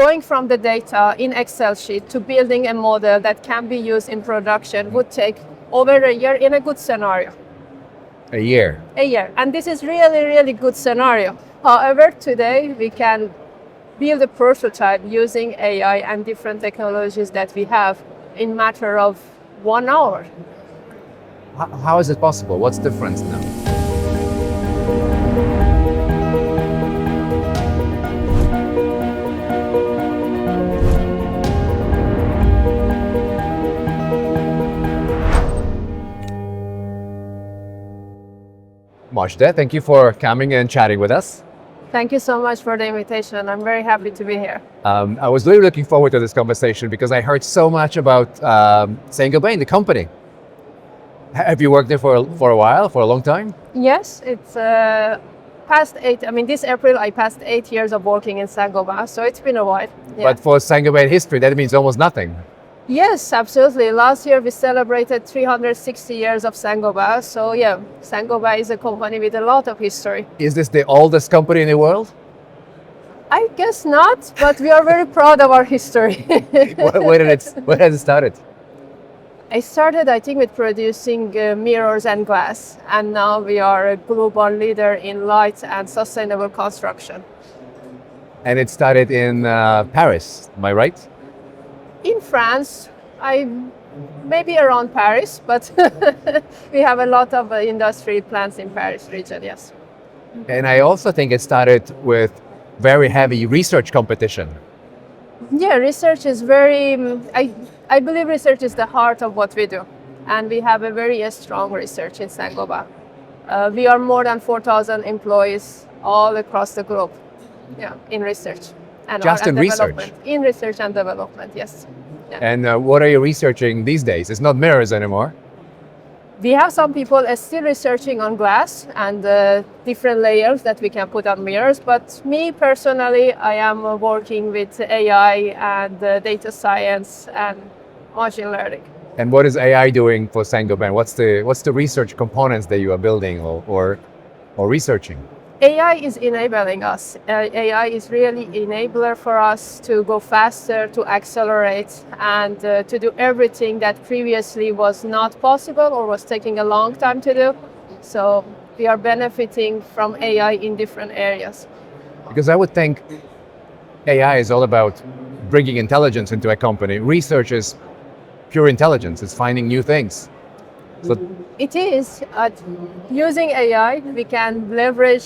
going from the data in Excel sheet to building a model that can be used in production would take over a year in a good scenario. A year. A year. And this is really, really good scenario. However, today we can build a prototype using AI and different technologies that we have in matter of 1 hour. How is it possible? What's the difference now? Majda, thank you for coming and chatting with us. Thank you so much for the invitation. I'm very happy to be here. I was really looking forward to this conversation because I heard so much about Saint-Gobain, the company. Have you worked there for a while, for a long time? Yes, it's past 8, this April I passed 8 years of working in Saint-Gobain, so it's been a while. Yeah. But for Saint-Gobain history, that means almost nothing. Yes, absolutely. Last year we celebrated 360 years of Saint-Gobain. So yeah, Saint-Gobain is a company with a lot of history. Is this the oldest company in the world? I guess not, but we are very proud of our history. Where has it started? I started, I think, with producing mirrors and glass. And now we are a global leader in light and sustainable construction. And it started in Paris, am I right? In France, maybe around Paris, but we have a lot of industry plants in Paris region, yes. And I also think it started with very heavy research competition. Yeah, research is very, I believe research is the heart of what we do. And we have a very strong research in Saint-Gobain. We are more than 4,000 employees all across the globe, yeah, in research. Just in research? In research and development, yes. Yeah. And what are you researching these days? It's not mirrors anymore. We have some people still researching on glass and different layers that we can put on mirrors. But me personally, I am working with AI and data science and machine learning. And what is AI doing for Saint-Gobain? What's the research components that you are building or researching? AI is enabling us. AI is really enabler for us to go faster, to accelerate, and to do everything that previously was not possible or was taking a long time to do. So we are benefiting from AI in different areas. Because I would think AI is all about bringing intelligence into a company. Research is pure intelligence. It's finding new things. So it is. Using AI, we can leverage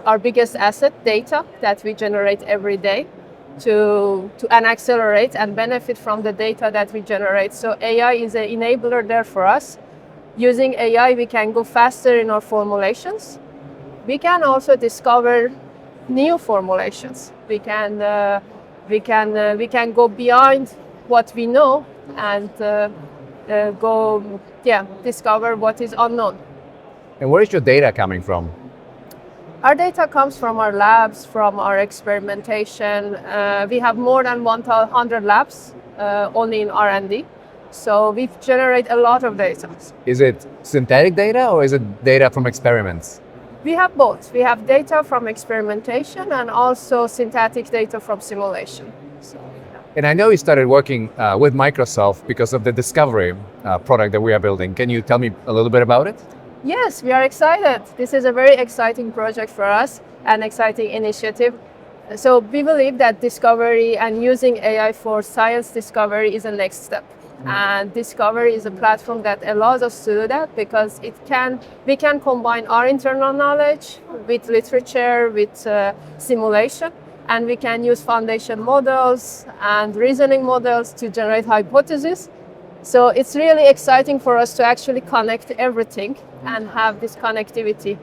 our biggest asset, data, that we generate every day and accelerate and benefit from the data that we generate. So AI is an enabler there for us. Using AI, we can go faster in our formulations. We can also discover new formulations. We can go beyond what we know and discover what is unknown. And where is your data coming from? Our data comes from our labs, from our experimentation. We have more than 100 labs only in R&D. So we generate a lot of data. Is it synthetic data or is it data from experiments? We have both. We have data from experimentation and also synthetic data from simulation. And I know you started working with Microsoft because of the Discovery product that we are building. Can you tell me a little bit about it? Yes, we are excited. This is a very exciting project for us, an exciting initiative. So we believe that discovery and using AI for science discovery is the next step. And Discovery is a platform that allows us to do that because we can combine our internal knowledge with literature, with simulation. And we can use foundation models and reasoning models to generate hypotheses. So it's really exciting for us to actually connect everything and have this connectivity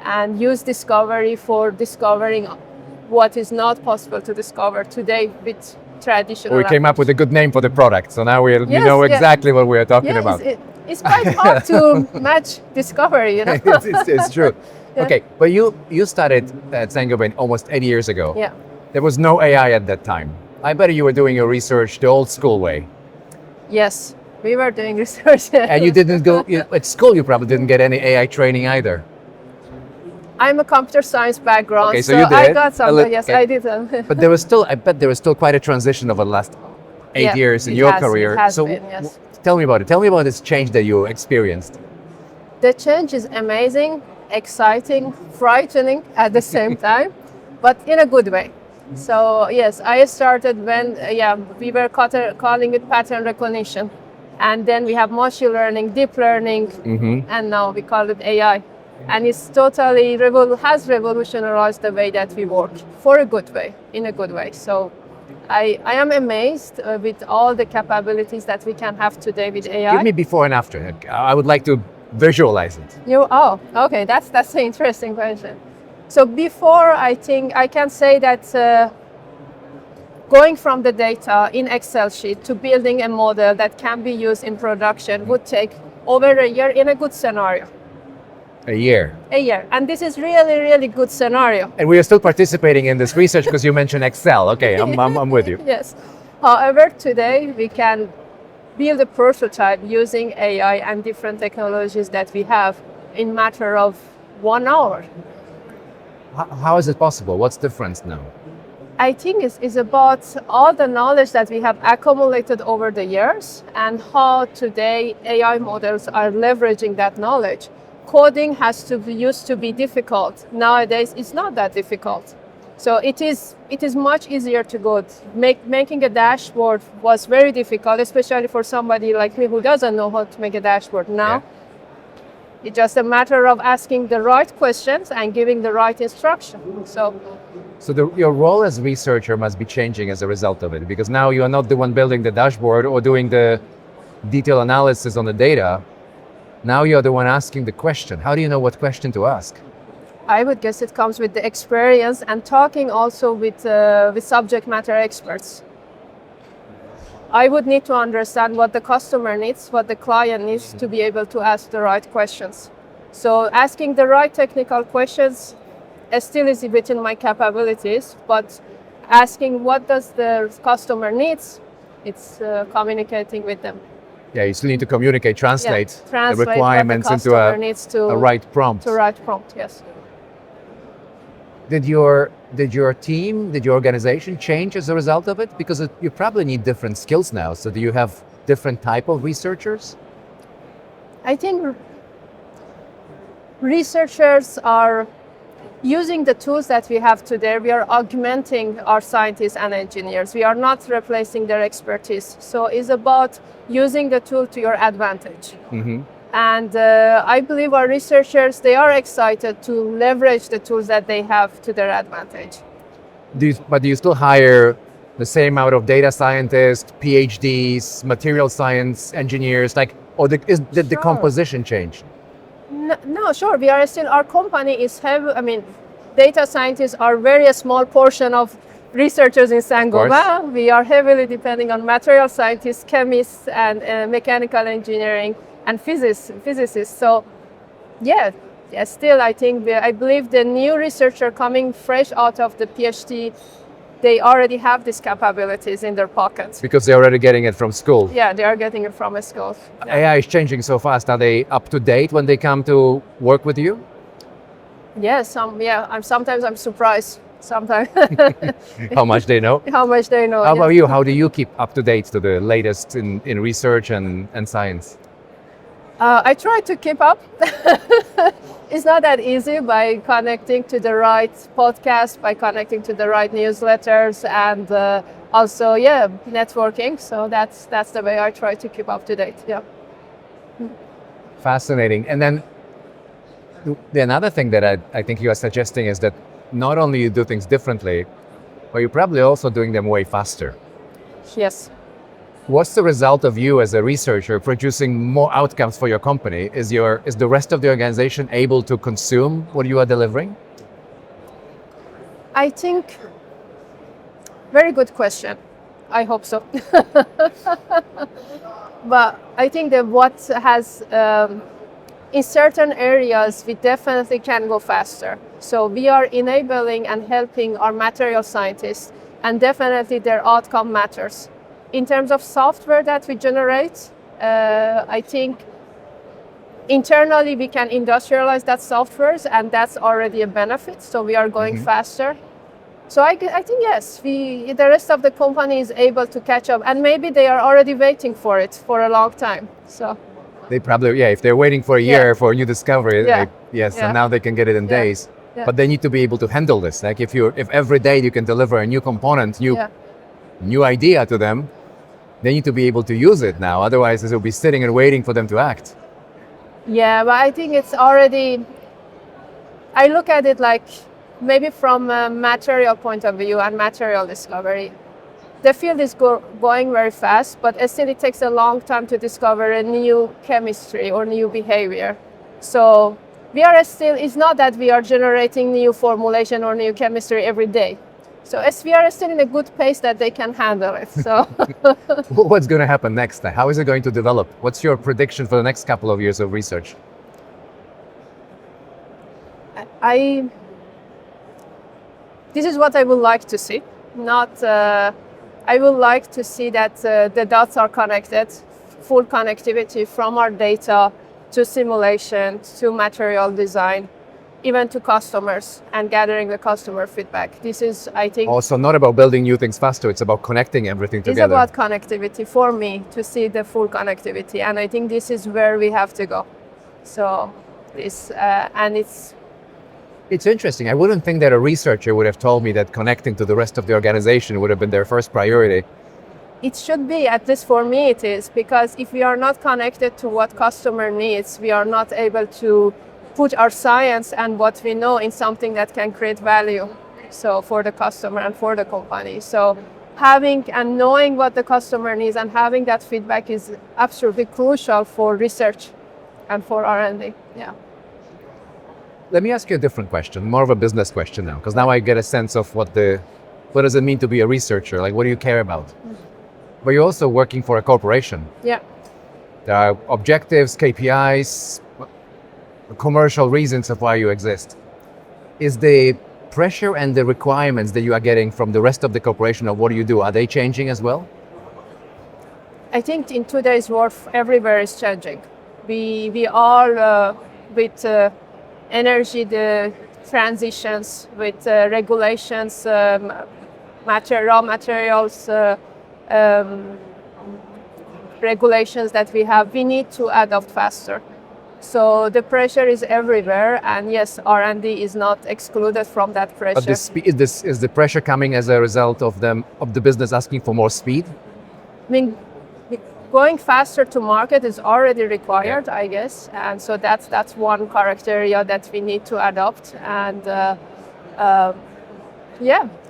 and use discovery for discovering what is not possible to discover today with traditional We came up with a good name for the product, so now we know exactly what we are talking about. It's quite hard to match discovery, you know. It's true. Yeah. Okay, but you started at Saint-Gobain almost 8 years ago. Yeah. There was no AI at that time. I bet you were doing your research the old school way. Yes, we were doing research. And you didn't go, at school you probably didn't get any AI training either. I'm a computer science background, Okay, so you I did. got some. Yes, Okay. I did. But there was still, I bet there was still quite a transition over the last 8 Yeah, years in it your has- career. it has So been, yes. tell me about it. Tell me about this change that you experienced. The change is amazing, exciting, frightening at the same time, but in a good way. So yes, I started when we were calling it pattern recognition, and then we have machine learning, deep learning, and now we call it AI. And it's totally has revolutionized the way that we work for a good way, in a good way. So I am amazed with all the capabilities that we can have today with AI. Give me before and after. I would like to visualize it. Okay, that's an interesting question. So before, I think I can say that going from the data in Excel sheet to building a model that can be used in production would take over a year in a good scenario. A year. A year, and this is really, really good scenario. And we are still participating in this research because you mentioned Excel. Okay, I'm with you. Yes. However, today we can build a prototype using AI and different technologies that we have in matter of 1 hour. How is it possible? What's the difference now? I think it's about all the knowledge that we have accumulated over the years and how today AI models are leveraging that knowledge. Coding used to be difficult. Nowadays, it's not that difficult. So it is much easier to code. Making a dashboard was very difficult, especially for somebody like me who doesn't know how to make a dashboard. Now, it's just a matter of asking the right questions and giving the right instruction. So your role as researcher must be changing as a result of it, because now you are not the one building the dashboard or doing the detailed analysis on the data. Now you're the one asking the question. How do you know what question to ask? I would guess it comes with the experience and talking also with subject matter experts. I would need to understand what the customer needs, what the client needs to be able to ask the right questions. So asking the right technical questions still is within my capabilities, but asking what does the customer needs, it's communicating with them. Yeah, you still need to communicate, translate the what requirements the into customer a right prompt. To right prompt, yes. Did your team, did your organization change as a result of it? Because you probably need different skills now. So do you have different type of researchers? I think researchers are using the tools that we have today. We are augmenting our scientists and engineers. We are not replacing their expertise. So it's about using the tool to your advantage. Mm-hmm. And I believe our researchers, they are excited to leverage the tools that they have to their advantage. But do you still hire the same amount of data scientists, PhDs, material science engineers, did the composition change? No, sure. We are still, our company is heavy, data scientists are very small portion of researchers in Saint-Gobain. We are heavily depending on material scientists, chemists, and mechanical engineering and physicists. So, still I believe the new researcher coming fresh out of the PhD, they already have these capabilities in their pockets. Because they're already getting it from school. Yeah, they are getting it from a school. Yeah. AI is changing so fast. Are they up to date when they come to work with you? Yes, sometimes I'm surprised. Sometimes. How much they know? How much they know. How about you? How do you keep up to date to the latest in research and science? I try to keep up. It's not that easy by connecting to the right podcast, by connecting to the right newsletters, and also networking. So that's the way I try to keep up to date. Yeah. Fascinating. And then another thing that I think you are suggesting is that not only you do things differently, but you're probably also doing them way faster. Yes. What's the result of you as a researcher producing more outcomes for your company? Is the rest of the organization able to consume what you are delivering? I think, very good question. I hope so. But I think that what has, in certain areas, we definitely can go faster. So we are enabling and helping our material scientists, and definitely their outcome matters. In terms of software that we generate, I think internally we can industrialize that software, and that's already a benefit. So we are going faster. So I think yes, the rest of the company is able to catch up, and maybe they are already waiting for it for a long time. So They probably, if they're waiting for a year for a new discovery, Yeah. and now they can get it in days. Yeah. But they need to be able to handle this. Like if every day you can deliver a new component, new idea to them, they need to be able to use it now. Otherwise, they'll be sitting and waiting for them to act. Yeah, but I think it's already, I look at it like maybe from a material point of view and material discovery. The field is going very fast, but still it takes a long time to discover a new chemistry or new behavior. So we are still, it's not that we are generating new formulation or new chemistry every day. So as we are still in a good pace that they can handle it. So What's going to happen next? How is it going to develop? What's your prediction for the next couple of years of research? This is what I would like to see. I would like to see that the dots are connected, full connectivity from our data to simulation, to material design, even to customers and gathering the customer feedback. This is, I think... Also not about building new things faster, it's about connecting everything together. It's about connectivity for me, to see the full connectivity. And I think this is where we have to go. So this, and It's interesting. I wouldn't think that a researcher would have told me that connecting to the rest of the organization would have been their first priority. It should be, at least for me it is, because if we are not connected to what customer needs, we are not able to put our science and what we know in something that can create value, so for the customer and for the company. So having and knowing what the customer needs and having that feedback is absolutely crucial for research and for R&D. Yeah. Let me ask you a different question, more of a business question now, because now I get a sense of what does it mean to be a researcher? Like, what do you care about? But you're also working for a corporation. Yeah. There are objectives, KPIs, commercial reasons of why you exist. Is the pressure and the requirements that you are getting from the rest of the corporation of what do you do, are they changing as well? I think in today's world, everywhere is changing. We are with energy, the transitions, with regulations, raw materials, regulations that we have, we need to adapt faster. So the pressure is everywhere, and yes, R&D is not excluded from that pressure. But is the pressure coming as a result of the business asking for more speed? I mean, going faster to market is already required, I guess, and so that's one criteria that we need to adopt. And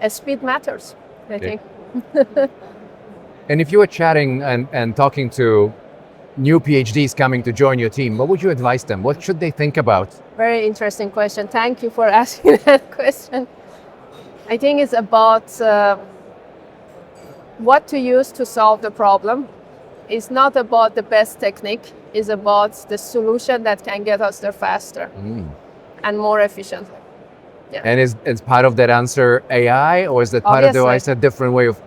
speed matters, I think. And if you were chatting and talking to new PhDs coming to join your team, what would you advise them? What should they think about? Very interesting question. Thank you for asking that question. I think it's about what to use to solve the problem. It's not about the best technique. It's about the solution that can get us there faster and more efficiently. Yeah. And is part of that answer AI, or is that part of a different way of?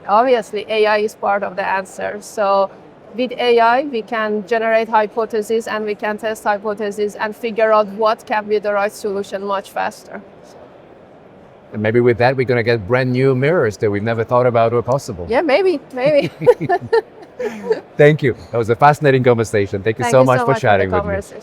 Obviously, AI is part of the answer. So with AI, we can generate hypotheses and we can test hypotheses and figure out what can be the right solution much faster. And maybe with that, we're going to get brand new mirrors that we've never thought about were possible. Yeah, maybe. Thank you. That was a fascinating conversation. Thank you so much for chatting with me.